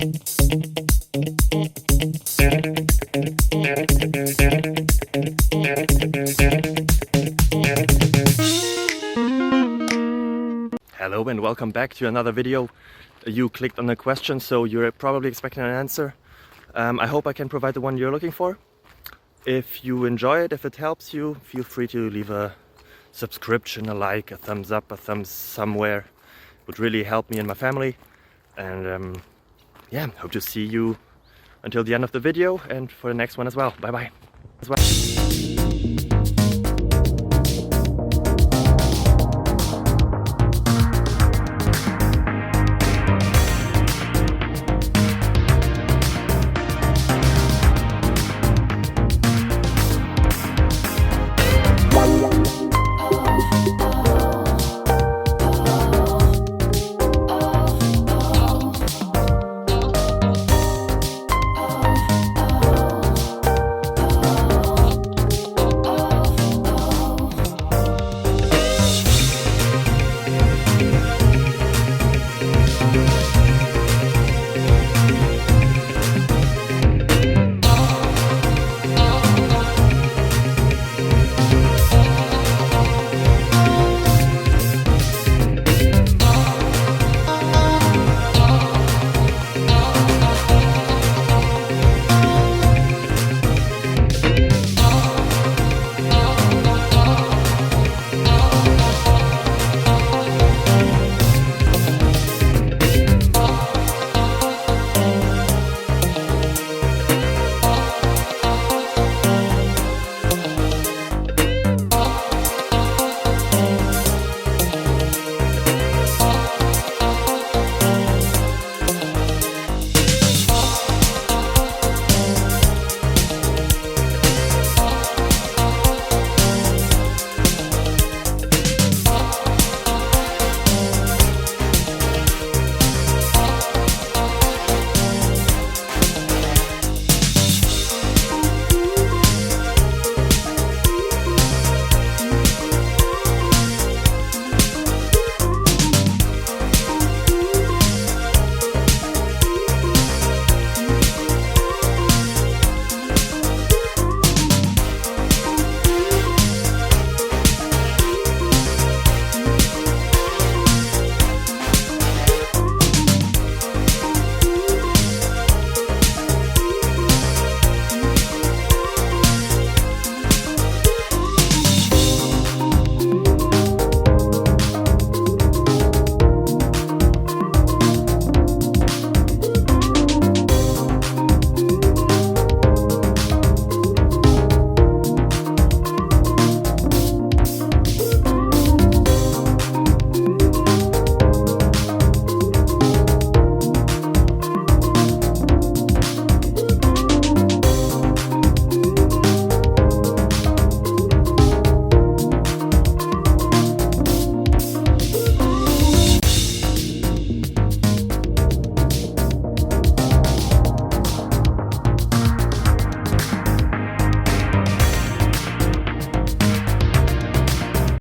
Hello and welcome back to another video. You clicked on a question, so you're probably expecting an answer. I hope I can provide the one you're looking for. If you enjoy it, if it helps you, feel free to leave a subscription, a like, a thumbs up, a thumbs somewhere. It would really help me and my family. And yeah, hope to see you until the end of the video and for the next one as well. Bye bye.